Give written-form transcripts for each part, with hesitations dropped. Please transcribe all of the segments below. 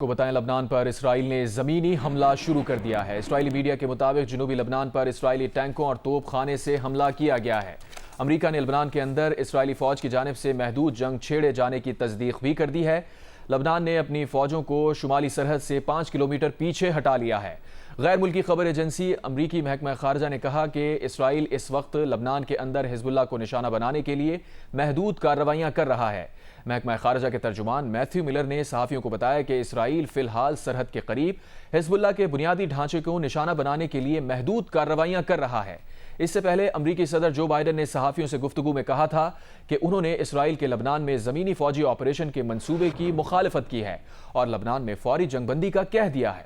کو بتائیں لبنان پر اسرائیل نے زمینی حملہ شروع کر دیا ہے۔ اسرائیلی میڈیا کے مطابق جنوبی لبنان پر اسرائیلی ٹینکوں اور توپ خانے سے حملہ کیا گیا ہے۔ امریکہ نے لبنان کے اندر اسرائیلی فوج کی جانب سے محدود جنگ چھیڑے جانے کی تصدیق بھی کر دی ہے۔ لبنان نے اپنی فوجوں کو شمالی سرحد سے 5 کلومیٹر پیچھے ہٹا لیا ہے۔ غیر ملکی خبر ایجنسی امریکی محکمہ خارجہ نے کہا کہ اسرائیل اس وقت لبنان کے اندر حزب اللہ کو نشانہ بنانے کے لیے محدود کارروائیاں کر رہا ہے۔ محکمہ خارجہ کے ترجمان میتھیو ملر نے صحافیوں کو بتایا کہ اسرائیل فی الحال سرحد کے قریب حزب اللہ کے بنیادی ڈھانچے کو نشانہ بنانے کے لیے محدود کارروائیاں کر رہا ہے۔ اس سے پہلے امریکی صدر جو بائیڈن نے صحافیوں سے گفتگو میں کہا تھا کہ انہوں نے اسرائیل کے لبنان میں زمینی فوجی آپریشن کے منصوبے کی مخالفت کی ہے اور لبنان میں فوری جنگ بندی کا کہہ دیا ہے۔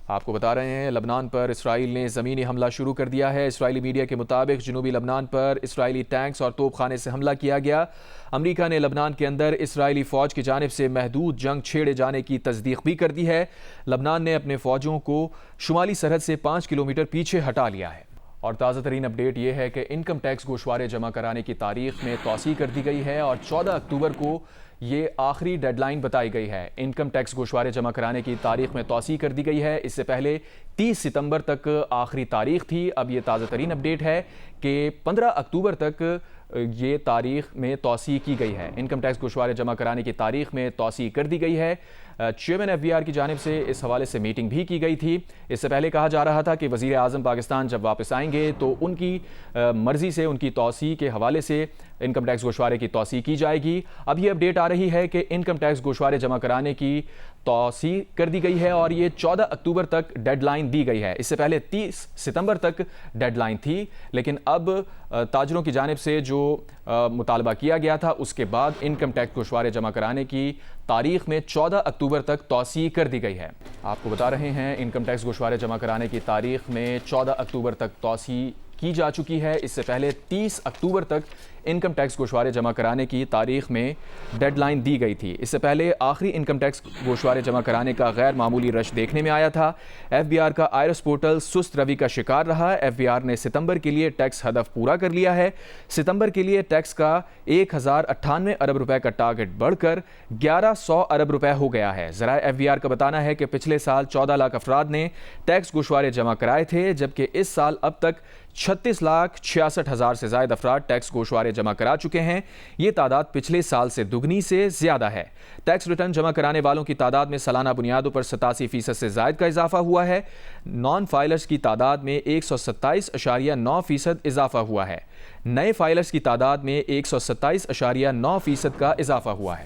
آپ کو بتا رہے ہیں لبنان پر اسرائیل نے زمینی حملہ شروع کر دیا ہے۔ اسرائیلی میڈیا کے مطابق جنوبی لبنان پر اسرائیلی ٹینکس اور توپ خانے سے حملہ کیا گیا۔ امریکہ نے لبنان کے اندر اسرائیلی فوج کی جانب سے محدود جنگ چھیڑے جانے کی تصدیق بھی کر دی ہے۔ لبنان نے اپنے فوجوں کو شمالی سرحد سے 5 کلومیٹر پیچھے ہٹا لیا ہے۔ اور تازہ ترین اپڈیٹ یہ ہے کہ انکم ٹیکس گوشوارے جمع کرانے کی تاریخ میں توسیع کر دی گئی ہے اور 14 اکتوبر کو یہ آخری ڈیڈ لائن بتائی گئی ہے۔ انکم ٹیکس گوشوارے جمع کرانے کی تاریخ میں توسیع کر دی گئی ہے۔ اس سے پہلے 30 ستمبر تک آخری تاریخ تھی۔ اب یہ تازہ ترین اپڈیٹ ہے کہ 15 اکتوبر تک یہ تاریخ میں توسیع کی گئی ہے۔ انکم ٹیکس گوشوارے جمع کرانے کی تاریخ میں توسیع کر دی گئی ہے۔ چیئرمین ایف بی آر کی جانب سے اس حوالے سے میٹنگ بھی کی گئی تھی۔ اس سے پہلے کہا جا رہا تھا کہ وزیر اعظم پاکستان جب واپس آئیں گے تو ان کی مرضی سے ان کی توسیع کے حوالے سے انکم ٹیکس گوشوارے کی توسیع کی جائے گی۔ اب یہ اپڈیٹ آ رہی ہے کہ انکم ٹیکس گوشوارے جمع کرانے کی توسیع کر دی گئی ہے اور یہ 14 اکتوبر تک ڈیڈ لائن دی گئی ہے۔ اس سے پہلے 30 ستمبر تک ڈیڈ لائن تھی، لیکن اب تاجروں کی جانب سے جو مطالبہ کیا گیا تھا اس کے بعد انکم ٹیکس گوشوارے جمع کرانے کی تاریخ میں 14 اکتوبر تک توسیع کر دی گئی ہے۔ آپ کو بتا رہے ہیں انکم ٹیکس گوشوارے جمع کرانے کی تاریخ میں 14 اکتوبر تک توسیع کی جا چکی ہے۔ اس سے پہلے 30 اکتوبر تک انکم ٹیکس گوشوارے جمع کرانے کی تاریخ میں ڈیڈ لائن دی گئی تھی۔ اس سے پہلے آخری انکم ٹیکس گوشوارے جمع کرانے کا غیر معمولی رش دیکھنے میں آیا تھا۔ ایف بی آر کا آئرس پورٹل سست روی کا شکار رہا۔ ایف بی آر نے ستمبر کے لیے ٹیکس ہدف پورا کر لیا ہے۔ ستمبر کے لیے ٹیکس کا 1098 ارب روپے کا ٹارگٹ بڑھ کر 1100 ارب روپے ہو گیا ہے۔ ذرائع ایف بی آر کا بتانا ہے کہ پچھلے سال 14 لاکھ افراد نے ٹیکس گوشوارے جمع کرائے تھے، جبکہ اس سال اب تک 36,66,000 سے زائد افراد ٹیکس گوشوارے جمع کرا چکے ہیں۔ یہ تعداد پچھلے سال سے دگنی سے زیادہ ہے۔ ٹیکس ریٹرن جمع کرانے والوں کی تعداد میں سالانہ بنیادوں پر 87% سے زائد کا اضافہ ہوا ہے۔ نان فائلرز کی تعداد میں 127.9% اضافہ ہوا ہے۔ نئے فائلرز کی تعداد میں 127.9% کا اضافہ ہوا ہے۔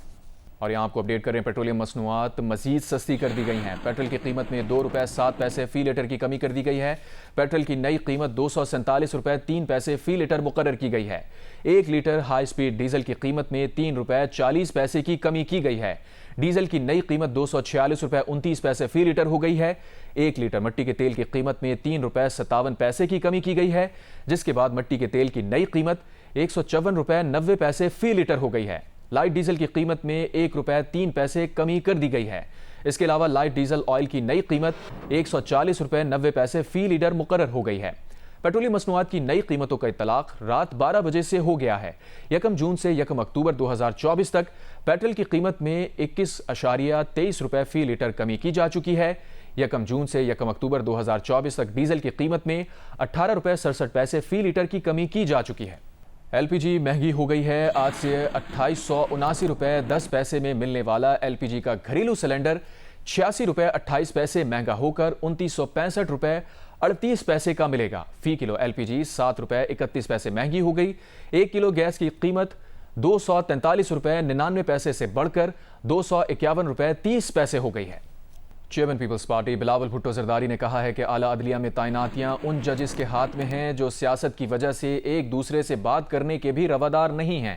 اور یہاں آپ کو اپڈیٹ کریں، پیٹرولیم مصنوعات مزید سستی کر دی گئی ہیں۔ پیٹرول کی قیمت میں 2 روپے 7 پیسے فی لیٹر کی کمی کر دی گئی ہے۔ پیٹرول کی نئی قیمت 247 روپے 3 پیسے فی لیٹر مقرر کی گئی ہے۔ 1 لیٹر ہائی سپیڈ ڈیزل کی قیمت میں 3 روپے 40 پیسے کی کمی کی گئی ہے۔ ڈیزل کی نئی قیمت 246 روپے 29 پیسے فی لیٹر ہو گئی ہے۔ 1 لیٹر مٹی کے تیل کی قیمت میں 3 روپے 57 پیسے کی کمی کی گئی ہے، جس کے بعد مٹی کے تیل کی نئی قیمت 154 روپے 90 پیسے فی لیٹر ہو گئی ہے۔ لائٹ ڈیزل کی قیمت میں 1 روپے 3 پیسے کمی کر دی گئی ہے۔ اس کے علاوہ لائٹ ڈیزل آئل کی نئی قیمت 140 روپے 90 پیسے فی لیٹر مقرر ہو گئی ہے۔ پیٹرولیم مصنوعات کی نئی قیمتوں کا اطلاق رات 12 بجے سے ہو گیا ہے۔ 1 جون سے 1 اکتوبر 2024 تک پیٹرول کی قیمت میں 21.23 روپے فی لیٹر کمی کی جا چکی ہے۔ 1 جون سے 1 اکتوبر 2024 تک ڈیزل کی قیمت میں 18 روپے 67 پیسے فی لیٹر کی کمی کی جا چکی ہے۔ ایل پی جی مہنگی ہو گئی ہے۔ آج سے 2879 روپے 10 پیسے میں ملنے والا ایل پی جی کا گھریلو سلنڈر 86 روپے 28 پیسے مہنگا ہو کر 2965 روپے 38 پیسے کا ملے گا۔ فی کلو ایل پی جی 7 روپے 31 پیسے مہنگی ہو گئی۔ 1 کلو گیس کی قیمت 243 روپے 99 پیسے سے بڑھ کر 251 روپے 30 پیسے ہو گئی ہے۔ Chairman Peoples Party Bilawal Bhutto Zardari نے کہا ہے کہ اعلیٰ عدلیہ میں تعیناتیاں ان ججز کے ہاتھ میں ہیں جو سیاست کی وجہ سے ایک دوسرے سے بات کرنے کے بھی روادار نہیں ہیں۔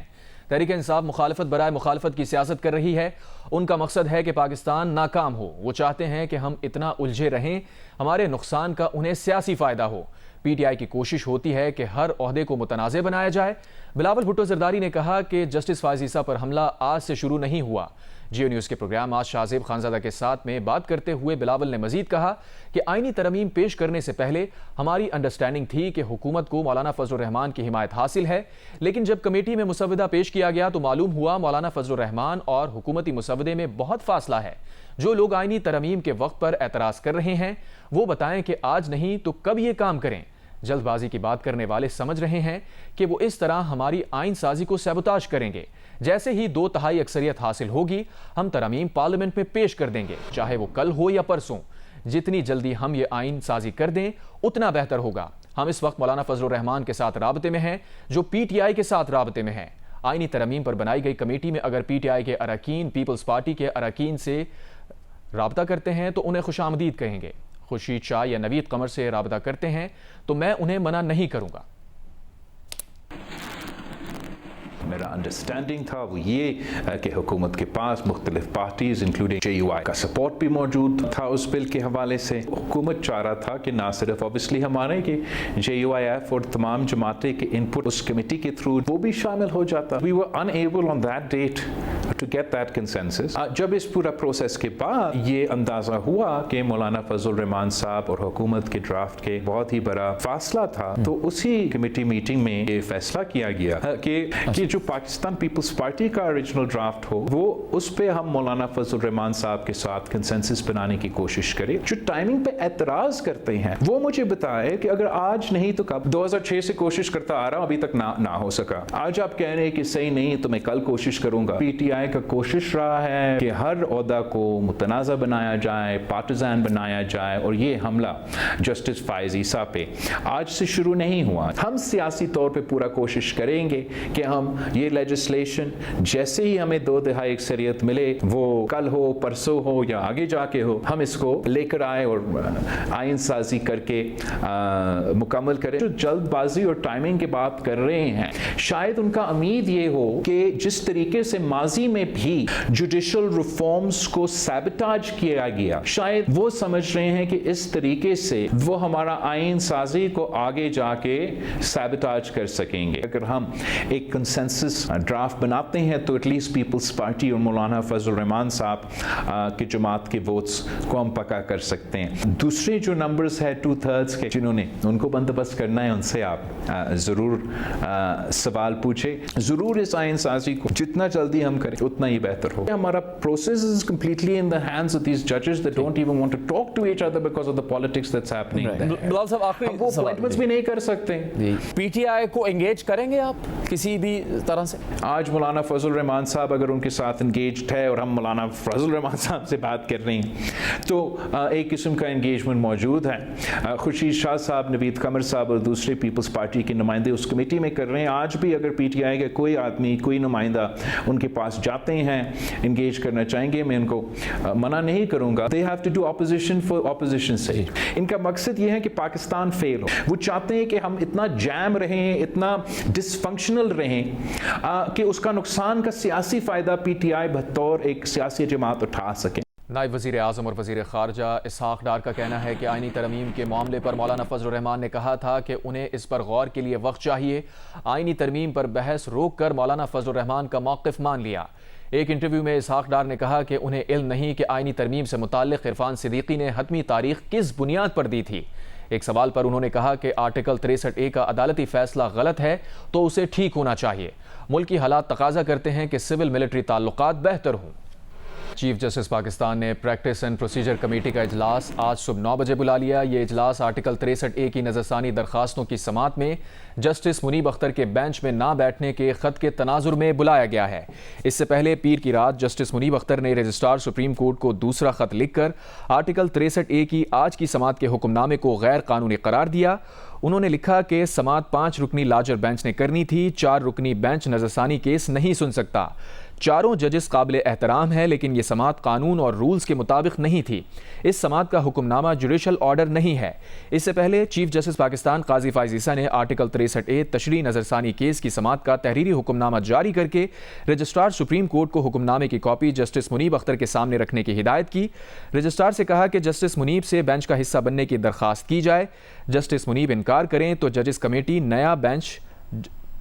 تحریک انصاف مخالفت برائے مخالفت کی سیاست کر رہی ہے۔ ان کا مقصد ہے کہ پاکستان ناکام ہو۔ وہ چاہتے ہیں کہ ہم اتنا الجھے رہیں، ہمارے نقصان کا انہیں سیاسی فائدہ ہو۔ پی ٹی آئی کی کوشش ہوتی ہے کہ ہر عہدے کو متنازع بنایا جائے۔ بلاول بھٹو زرداری نے کہا کہ جسٹس فائز عیسیٰ پر حملہ آج سے شروع نہیں ہوا، جیو نیوز کے پروگرام آج شاہزیب خانزادہ کے ساتھ میں بات کرتے ہوئے بلاول نے مزید کہا کہ آئینی ترمیم پیش کرنے سے پہلے ہماری انڈرسٹینڈنگ تھی کہ حکومت کو مولانا فضل الرحمان کی حمایت حاصل ہے، لیکن جب کمیٹی میں مسودہ پیش کیا گیا تو معلوم ہوا مولانا فضل الرحمان اور حکومتی مسودے میں بہت فاصلہ ہے۔ جو لوگ آئینی ترمیم کے وقت پر اعتراض کر رہے ہیں وہ بتائیں کہ آج نہیں تو کب یہ کام کریں۔ جلد بازی کی بات کرنے والے سمجھ رہے ہیں کہ وہ اس طرح ہماری آئین سازی کو سیبوتاژ کریں گے۔ جیسے ہی 2/3 اکثریت حاصل ہوگی ہم ترمیم پارلیمنٹ میں پیش کر دیں گے، چاہے وہ کل ہو یا پرسوں۔ جتنی جلدی ہم یہ آئین سازی کر دیں اتنا بہتر ہوگا۔ ہم اس وقت مولانا فضل الرحمان کے ساتھ رابطے میں ہیں جو پی ٹی آئی کے ساتھ رابطے میں ہیں۔ آئینی ترمیم پر بنائی گئی کمیٹی میں اگر پی ٹی آئی کے اراکین پیپلز پارٹی کے اراکین سے رابطہ کرتے ہیں تو انہیں خوش آمدید کہیں گے۔ خورشید شاہ یا نوید قمر سے رابطہ کرتے ہیں تو میں انہیں منع نہیں کروں گا۔ میرا انڈرسٹینڈنگ تھا وہ یہ کہ حکومت کے پاس مختلف پارٹیز انکلوڈنگ جے یو آئی کا سپورٹ بھی موجود تھا اس بل کے حوالے سے۔ حکومت چاہ رہا تھا کہ نہ صرف اوبیسلی ہمارے کہ جے یو آئی ایف اور تمام جماعتیں کے انپٹ اس کمیٹی کے تھرو وہ بھی شامل ہو جاتا۔ We were unable on that date to get that consensus۔ جب اس پورا پروسیس کے بعد یہ اندازہ ہوا کہ مولانا فضل الرحمان صاحب اور حکومت کے ڈرافٹ کے بہت ہی بڑا فاصلہ تھا تو اسی کمیٹی میٹنگ میں یہ فیصلہ کیا گیا کہ جو پاکستان پیپلز پارٹی کا اوریجنل ڈرافٹ ہو وہ اس پہ ہم مولانا فضل الرحمان صاحب کے ساتھ کنسنسس بنانے کی کوشش کریں۔ جو ٹائمنگ پہ اعتراض کرتے ہیں وہ مجھے بتائے کہ اگر آج نہیں تو کب۔ 2006 سے کوشش کرتا آ رہا ہوں، ابھی تک نہ ہو سکا۔ آج آپ کہہ رہے ہیں کہ صحیح نہیں تو میں کل کوشش کروں گا۔ پی ٹی آئی کا کوشش رہا ہے کہ ہر عہدہ کو متنازع بنایا جائے، پارٹیزان بنایا جائے، اور یہ حملہ جسٹس فائز عیسیٰ پہ آج سے شروع نہیں ہوا۔ ہم سیاسی طور پہ پورا کوشش کریں گے کہ ہم یہ لیجسلیشن جیسے ہی ہمیں 2/3 اکثریت ملے، وہ کل ہو پرسوں ہو یا آگے جا کے ہو، ہم اس کو لے کر آئے اور آئین سازی کر کے مکمل کریں۔ جو جلد بازی اور ٹائمنگ کی بات کر رہے ہیں شاید ان کا امید یہ ہو کہ جس طریقے سے ماضی میں بھی جوڈیشل ریفارمز کو سیبوٹاج کیا گیا، شاید وہ سمجھ رہے ہیں کہ اس طریقے سے وہ ہمارا آئین سازی کو آگے جا کے سیبوٹاج کر سکیں گے۔ اگر ہم ایک کنسنسس ڈرافٹ بناتے ہیں تو ایٹ لیسٹ پیپلز پارٹی اور مولانا فضل الرحمان صاحب کی جماعت کے ووٹس کو ہم پکا کر سکتے ہیں۔ دوسرے جو نمبرز ہے 2/3 کے جنہوں نے ان کو بندوبست کرنا ہے، ان سے آپ ضرور سوال پوچھیں۔ ضرور اس آئین سازی کو جتنا جلدی ہم کریں اتنا ہی بہتر ہو۔ ہمارا process is completely in the hands of these judges that don't even want to talk to each other because of the politics that's happening there۔ بلال صاحب آخری وہ اپوائنٹمنٹس بھی نہیں کر سکتے۔ پی ٹی آئی کو انگیج کریں گے آپ کسی بھی طرح سے؟ آج مولانا فضل الرحمان صاحب اگر ان کے ساتھ انگیجڈ ہے اور ہم مولانا فضل الرحمان صاحب سے بات کر رہے ہیں تو ایک قسم کا انگیجمنٹ موجود ہے۔ خورشید شاہ صاحب، نوید قمر صاحب اور دوسرے پیپلز پارٹی کے نمائندے اس کمیٹی میں کر رہے ہیں۔ آج بھی اگر پی ٹی آئی کا کوئی آدمی، کوئی نمائندہ ان کے پاس جاتے ہیں، انگیج کرنا چاہیں گے، میں ان کو منع نہیں کروں گا۔ They have to do opposition for opposition sake۔ ان کا مقصد یہ ہے کہ پاکستان فیل ہو۔ وہ چاہتے ہیں کہ ہم اتنا جیم رہیں، اتنا ڈس فنکشنل رہیں کہ اس کا نقصان کا سیاسی فائدہ پی ٹی آئی بطور ایک سیاسی جماعت اٹھا سکے۔ نائب وزیر اعظم اور وزیر خارجہ اسحاق ڈار کا کہنا ہے کہ آئینی ترمیم کے معاملے پر مولانا فضل الرحمان نے کہا تھا کہ انہیں اس پر غور کے لیے وقت چاہیے۔ آئینی ترمیم پر بحث روک کر مولانا فضل الرحمان کا موقف مان لیا۔ ایک انٹرویو میں اسحاق ڈار نے کہا کہ انہیں علم نہیں کہ آئینی ترمیم سے متعلق عرفان صدیقی نے حتمی تاریخ کس بنیاد پر دی تھی۔ ایک سوال پر انہوں نے کہا کہ آرٹیکل 63A کا عدالتی فیصلہ غلط ہے تو اسے ٹھیک ہونا چاہیے۔ ملکی حالات تقاضا کرتے ہیں کہ سول ملٹری تعلقات بہتر ہوں۔ چیف جسٹس پاکستان نے پریکٹس اینڈ پروسیجر کمیٹی کا اجلاس آج صبح 9 بجے بلا لیا۔ یہ اجلاس آرٹیکل 63A کی نظرثانی درخواستوں کی سماعت میں جسٹس منیب اختر کے بینچ میں نہ بیٹھنے کے خط کے تناظر میں بلایا گیا ہے۔ اس سے پہلے پیر کی رات جسٹس منیب اختر نے رجسٹرار سپریم کورٹ کو دوسرا خط لکھ کر آرٹیکل 63A کی آج کی سماعت کے حکم نامے کو غیر قانونی قرار دیا۔ انہوں نے لکھا کہ سماعت 5 رکنی لارجر بینچ نے کرنی تھی، 4 رکنی بینچ نظرثانی کیس نہیں سن سکتا۔ چاروں ججز قابل احترام ہیں لیکن یہ سماعت قانون اور رولز کے مطابق نہیں تھی۔ اس سماعت کا حکم نامہ جوڈیشل آرڈر نہیں ہے۔ اس سے پہلے چیف جسٹس پاکستان قاضی فائز عیسیٰ نے آرٹیکل 63A تشریح نظرثانی کیس کی سماعت کا تحریری حکم نامہ جاری کر کے رجسٹرار سپریم کورٹ کو حکم نامے کی کاپی جسٹس منیب اختر کے سامنے رکھنے کی ہدایت کی۔ رجسٹرار سے کہا کہ جسٹس منیب سے بینچ کا حصہ بننے کی درخواست کی جائے۔ جسٹس منیب انکار کریں تو ججز کمیٹی نیا بینچ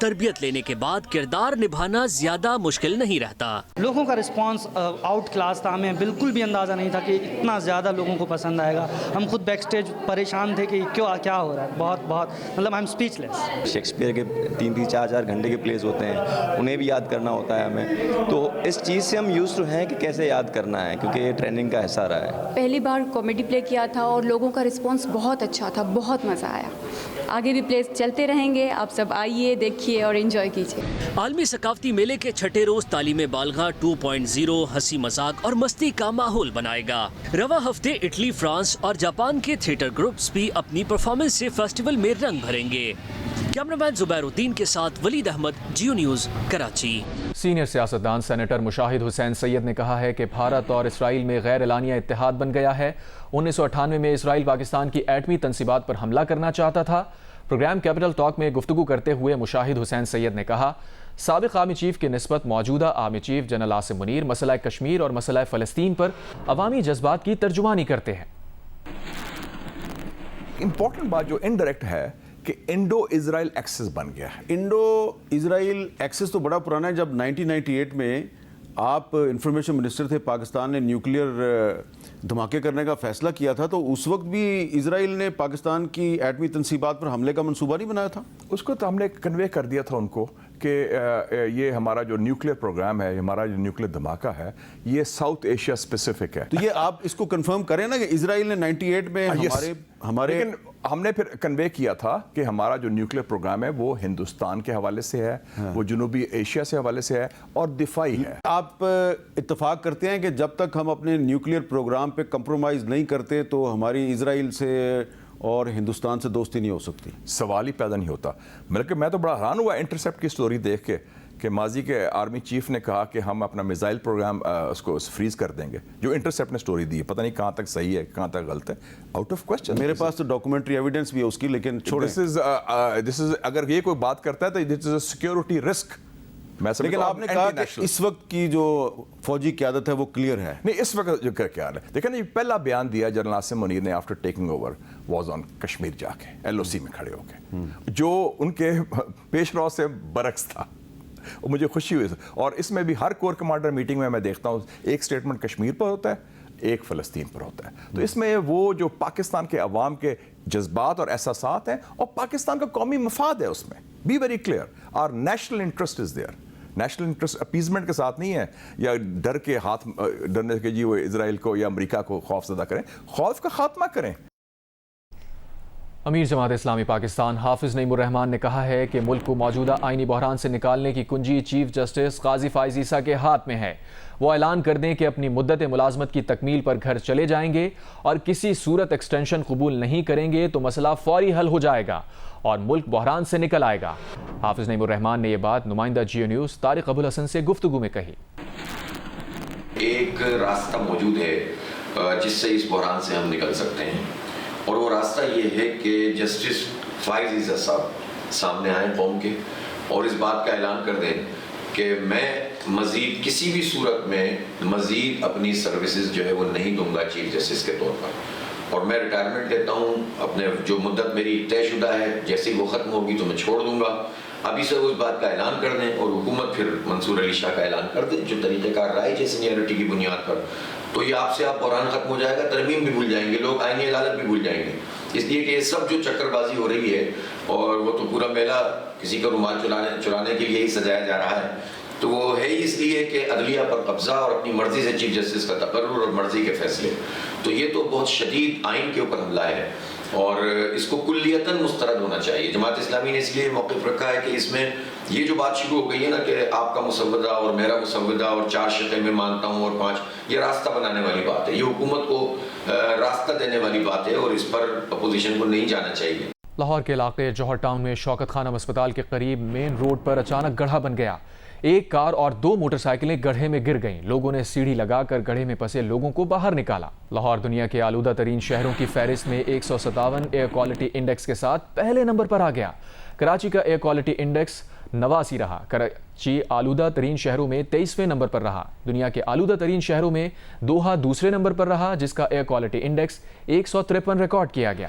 تربیت لینے کے بعد کردار نبھانا زیادہ مشکل نہیں رہتا۔ لوگوں کا رسپانس آؤٹ کلاس تھا، ہمیں بالکل بھی اندازہ نہیں تھا کہ اتنا زیادہ لوگوں کو پسند آئے گا۔ ہم خود بیک سٹیج پریشان تھے کہ کیا ہو رہا ہے، بہت مطلب I am speech less. Shakespeare کے 3-3 4-4 گھنٹے کے پلیز ہوتے ہیں، انہیں بھی یاد کرنا ہوتا ہے ہمیں، تو اس چیز سے ہم یوز ٹو ہیں کہ کیسے یاد کرنا ہے، کیونکہ یہ ٹریننگ کا حصہ رہا ہے۔ پہلی بار کامیڈی پلے کیا تھا اور لوگوں کا رسپانس بہت اچھا تھا، بہت مزہ آیا۔ آگے بھی پلیز چلتے رہیں گے، آپ سب آئیے، دیکھیے اور انجوائے کیجیے۔ عالمی ثقافتی میلے کے چھٹے روز تعلیم بالغاں 2.0 ہنسی مذاق اور مستی کا ماحول بنائے گا۔ رواں ہفتے اٹلی، فرانس اور جاپان کے تھیٹر گروپس بھی اپنی پرفارمنس سے فیسٹیول میں رنگ بھریں گے۔ کیمرامین زبیر الدین کے ساتھ ولید احمد، جیو نیوز، کراچی۔ سینئر سیاستدان سینیٹر مشاہد حسین سید نے کہا ہے کہ بھارت اور اسرائیل میں غیر اعلانیہ اتحاد بن گیا ہے۔ 1998 میں اسرائیل پاکستان کی ایٹمی تنصیبات پر حملہ کرنا چاہتا تھا۔ پروگرام کیپٹل ٹاک میں گفتگو کرتے ہوئے مشاہد حسین سید نے کہا، سابق آرمی چیف کی نسبت موجودہ army chief general Asim Munir مسئلہ کشمیر اور مسئلہ فلسطین پر عوامی جذبات کی ترجمانی کرتے ہیں۔ امپورٹنٹ بات جو انڈائریکٹ ہے کہ انڈو اسرائیل ایکسس بن گیا ہے۔ انڈو اسرائیل ایکسس تو بڑا پرانا ہے۔ جب 1998 میں آپ انفارمیشن منسٹر تھے، پاکستان نے نیوکلیئر دھماکے کرنے کا فیصلہ کیا تھا، تو اس وقت بھی اسرائیل نے پاکستان کی ایٹمی تنصیبات پر حملے کا منصوبہ نہیں بنایا تھا؟ اس کو تو ہم نے کنوے کر دیا تھا ان کو کہ یہ ہمارا جو نیوکلیئر پروگرام ہے، ہمارا جو نیوکلیئر دھماکہ ہے، یہ ساؤتھ ایشیا اسپیسیفک ہے۔ تو یہ آپ اس کو کنفرم کریں نا کہ اسرائیل نے 98 میں ہمارے لیکن ہم نے پھر کنوے کیا تھا کہ ہمارا جو نیوکلیئر پروگرام ہے وہ ہندوستان کے حوالے سے ہے، وہ جنوبی ایشیا سے حوالے سے ہے اور دفاعی ہے۔ آپ اتفاق کرتے ہیں کہ جب تک ہم اپنے نیوکلیئر پروگرام پہ کمپرومائز نہیں کرتے تو ہماری اسرائیل سے اور ہندوستان سے دوستی نہیں ہو سکتی؟ سوال ہی پیدا نہیں ہوتا۔ بلکہ میں تو بڑا حیران ہوا انٹرسیپٹ کی سٹوری دیکھ کے کہ ماضی کے آرمی چیف نے کہا کہ ہم اپنا میزائل پروگرام اس کو فریز کر دیں گے۔ جو انٹرسیپٹ نے سٹوری دی ہے، پتہ نہیں کہاں تک صحیح ہے کہاں تک غلط ہے، آؤٹ آف کوسچن۔ میرے پاس تو ڈاکومنٹری ایویڈنس بھی ہے اس کی، لیکن دس از اگر یہ کوئی بات کرتا ہے تو دس از اے سیکیورٹی رسک۔ لیکن آپ نے کہا کہ اس وقت کی جو فوجی قیادت ہے وہ کلیئر ہے۔ نہیں، اس وقت جو کیا ہے، دیکھیں نا، یہ پہلا بیان دیا جنرل عاصم منیر نے after taking over was on Kashmir جا کے LOC میں کھڑے ہو کے، جو ان کے پیش رو سے برعکس تھا۔ اور مجھے خوشی ہوئی، اور اس میں بھی ہر کور کمانڈر میٹنگ میں دیکھتا ہوں ایک سٹیٹمنٹ کشمیر پر ہوتا ہے، ایک فلسطین پر ہوتا ہے۔ تو اس میں وہ جو پاکستان کے عوام کے جذبات اور احساسات ہیں اور پاکستان کا قومی مفاد ہے، اس میں بی ویری کلیئر، اور national interest is there. National interest appeasement کے ساتھ نہیں ہے یا ڈر کے ہاتھ ڈرنے کے جی وہ اسرائیل کو یا امریکہ کو خوف زدہ کریں، خوف کا خاتمہ کریں۔ امیر جماعت اسلامی پاکستان حافظ نعیم الرحمان نے کہا ہے کہ ملک کو موجودہ آئینی بحران سے نکالنے کی کنجی چیف جسٹس قاضی فائز عیسیٰ کے ہاتھ میں ہے۔ وہ اعلان کر دیں کہ اپنی مدت ملازمت کی تکمیل پر گھر چلے جائیں گے اور کسی صورت ایکسٹینشن قبول نہیں کریں گے تو مسئلہ فوری حل ہو جائے گا اور ملک بحران سے نکل آئے گا۔ حافظ نعیم الرحمان نے یہ بات نمائندہ جیو نیوز طارق ابو الحسن سے گفتگو میں کہی۔ ایک راستہ موجود ہے جس سے اس بحران سے ہم نکل سکتے ہیں، اور وہ راستہ یہ ہے کہ جسٹس فائز عیسیٰ صاحب سامنے آئیں قوم کے اور اس بات کا اعلان کر دیں کہ میں مزید کسی بھی صورت میں مزید اپنی سروسز جو ہے وہ نہیں دوں گا چیف جسٹس کے طور پر، اور میں ریٹائرمنٹ لیتا ہوں، اپنے جو مدت میری طے شدہ ہے جیسے ہی وہ ختم ہوگی تو میں چھوڑ دوں گا۔ ابھی سے اس بات کا اعلان کر دیں اور حکومت پھر منصور علی شاہ کا اعلان کر دیں جو طریقہ کار رائے ہے سینئرٹی کی بنیاد پر، تو یہ آپ سے آپ بحران ختم ہو جائے گا، ترمیم بھی بھول جائیں گے لوگ، آئینی عدالت بھی بھول جائیں گے۔ اس لیے کہ یہ سب جو چکر بازی ہو رہی ہے اور وہ تو پورا میلہ کسی کا رومال چلانے کے لیے ہی سجایا جا رہا ہے، تو وہ ہے ہی اس لیے کہ عدلیہ پر قبضہ اور اپنی مرضی سے چیف جسٹس کا تقرر اور مرضی کے فیصلے، تو یہ تو بہت شدید آئین کے اوپر حملہ ہے اور اس کو کلیتاً مسترد ہونا چاہیے۔ جماعت اسلامی نے اس لیے موقف رکھا ہے کہ اس میں یہ جو بات شروع ہو گئی ہے نا کہ آپ کا مسودہ اور میرا مسودہ اور 4 شقیں میں مانتا ہوں اور 5، یہ راستہ بنانے والی بات ہے، یہ حکومت کو راستہ دینے والی بات ہے اور اس پر اپوزیشن کو نہیں جانا چاہیے۔ لاہور کے علاقے جوہر ٹاؤن میں شوکت خانم اسپتال کے قریب مین روڈ پر اچانک گڑھا بن گیا۔ ایک کار اور 2 موٹر سائیکلیں گڑھے میں گر گئیں۔ لوگوں نے سیڑھی لگا کر گڑھے میں پھنسے لوگوں کو باہر نکالا۔ لاہور دنیا کے آلودہ ترین شہروں کی فہرست میں 157 ایئر کوالٹی انڈیکس کے ساتھ پہلے نمبر پر آ گیا۔ کراچی کا ایئر کوالٹی انڈیکس 89 رہا۔ کراچی آلودہ ترین شہروں میں 23ویں نمبر پر رہا۔ دنیا کے آلودہ ترین شہروں میں دوحہ دوسرے نمبر پر رہا جس کا ایئر کوالٹی انڈیکس 153 ریکارڈ کیا گیا۔